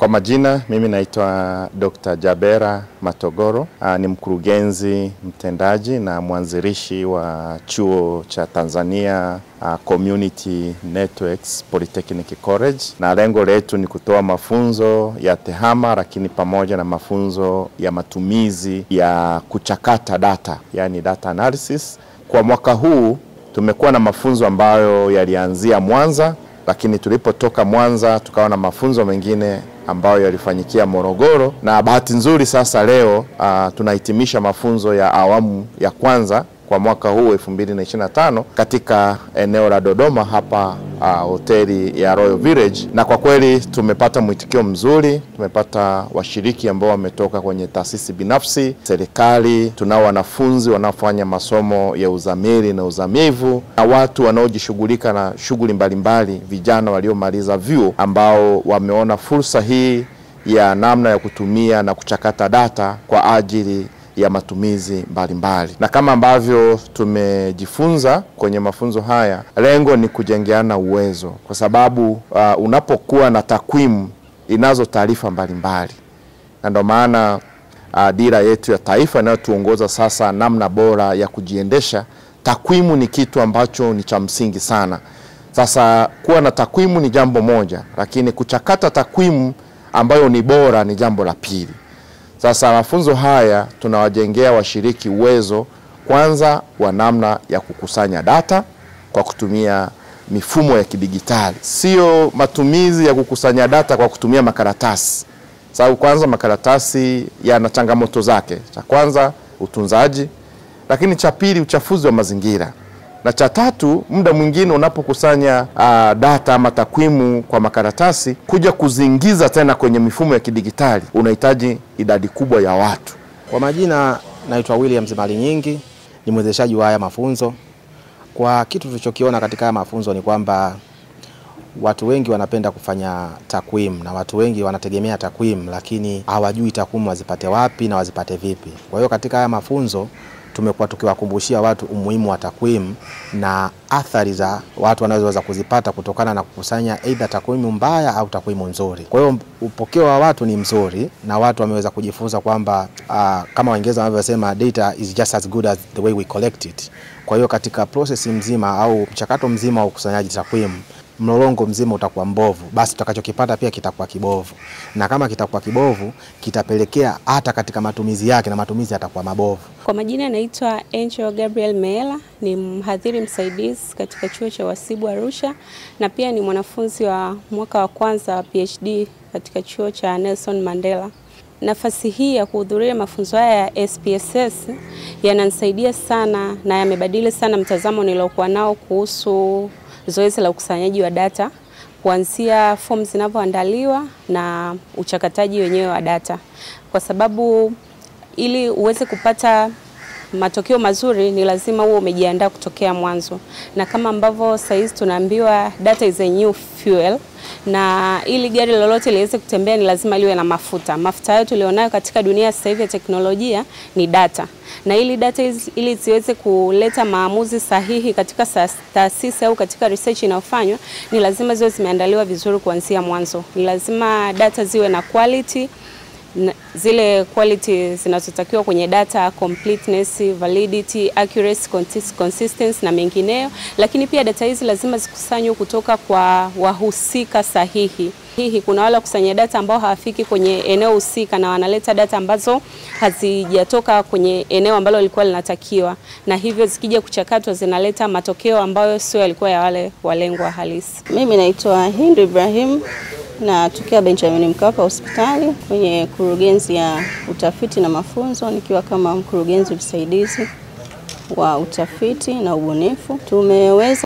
Kwa majina, mimi naitwa Dr. Jabera Matogoro, ni mkurugenzi mtendaji na mwanzilishi wa chuo cha Tanzania Community Networks Polytechnic College, na lengo letu ni kutoa mafunzo ya tehama lakini pamoja na mafunzo ya matumizi ya kuchakata data, yani data analysis. Kwa mwaka huu tumekuwa na mafunzo ambayo yalianzia Mwanza, lakini tulipotoka Mwanza tukawa na mafunzo mengine ambayo yalifanyikia Morogoro, na bahati nzuri sasa leo tunahitimisha mafunzo ya awamu ya kwanza kwa mwaka huu 2025 katika eneo la Dodoma hapa hoteli ya Royal Village, na kwa kweli tumepata mwitikio mzuri. Tumepata washiriki ambao wametoka kwenye taasisi binafsi, serikali, tunao wanafunzi wanaofanya masomo ya uzamili na uzamivu, na watu wanaojishughulika na shughuli mbalimbali, vijana waliomaliza vyuo ambao wameona fursa hii ya namna ya kutumia na kuchakata data kwa ajili ya matumizi mbalimbali. Na kama ambavyo tumejifunza kwenye mafunzo haya, lengo ni kujengeana uwezo, kwa sababu unapokuwa na takwimu inazo taarifa mbalimbali, na ndio maana dira yetu ya taifa inayotuongoza sasa namna bora ya kujiendesha, takwimu ni kitu ambacho ni cha msingi sana. Sasa kuwa na takwimu ni jambo moja, lakini kuchakata takwimu ambayo ni bora ni jambo la pili. Sasa mafunzo haya tunawajengea washiriki uwezo kwanza wa namna ya kukusanya data kwa kutumia mifumo ya kidigitali. Sio matumizi ya kukusanya data kwa kutumia makaratasi. Sababu kwanza makaratasi yana changamoto zake. Cha kwanza utunzaji, lakini cha pili uchafuzi wa mazingira. Na cha tatu, muda mwingine unapokusanya data ama takwimu kwa makaratasi, kuja kuzingiza tena kwenye mifumo ya kidigitali unahitaji idadi kubwa ya watu. Kwa majina naitwa William Malinyingi, ni mwezeshaji wa haya mafunzo. Kwa kitu tulichokiona katika haya mafunzo ni kwamba watu wengi wanapenda kufanya takwimu na watu wengi wanategemea takwimu, lakini hawajui takwimu wazipate wapi na wazipate vipi. Kwa hiyo katika haya mafunzo tumekuwa tukiwakumbushia watu umuhimu wa takwimu na athari za watu wanaweza kuzipata kutokana na kukusanya aidha takwimu mbaya au takwimu nzuri. Kwa hiyo upokeo wa watu ni mzuri na watu wameweza kujifunza kwamba kama Waingereza wanavyosema, data is just as good as the way we collect it. Kwa hiyo katika process mzima au mchakato mzima wa ukusanyaji takwimu, mlolongo mzima utakuwa mbovu, basi tutakachokipata pia kitakuwa kibovu. Na kama kitakuwa kibovu, kitapelekea hata katika matumizi yake, na matumizi yatakuwa mabovu. Kwa majina naitwa Angel Gabriel Meela, ni mhadhiri msaidizi katika chuo cha Wasibu Arusha, na pia ni mwanafunzi wa mwaka wa kwanza wa PhD katika chuo cha Nelson Mandela. Nafasi hii ya kuhudhuria mafunzo haya ya SPSS yananisaidia sana na yamebadili sana mtazamo niliokuwa nao kuhusu zoezi la ukusanyaji wa data, kuanzia fomu zinavyoandaliwa na uchakataji wenyewe wa data, kwa sababu ili uweze kupata matokeo mazuri ni lazima uwe umejiandaa kutokea mwanzo. Na kama ambavyo saizi tunaambiwa data is a new fuel, na ili gari lolote liweze kutembea ni lazima liwe na mafuta. Mafuta hayo tulionayo katika dunia sasa hivi ya teknolojia ni data. Na ili data ili ziweze kuleta maamuzi sahihi katika taasisi au katika research inayofanywa, ni lazima ziwe zimeandaliwa vizuri kuanzia mwanzo. Ni lazima data ziwe na quality, zile quality zinazotakiwa kwenye data: completeness, validity, accuracy, consistency na mengineyo. Lakini pia data hizi lazima zikusanywe kutoka kwa wahusika sahihi. Kuna wale kusanya data ambao hawafiki kwenye eneo husika na wanaleta data ambazo hazijatoka kwenye eneo ambalo lilikuwa linatakiwa, na hivyo zikija kuchakatwa zinaleta matokeo ambayo sio yalikuwa ya wale walengwa halisi. Mimi naitwa Hindu Ibrahim, na tukia Benjamin Mkapa hospitali kwenye kurugenzi ya utafiti na mafunzo, nikiwa kama mkurugenzi msaidizi wa utafiti na ubunifu. Tumeweza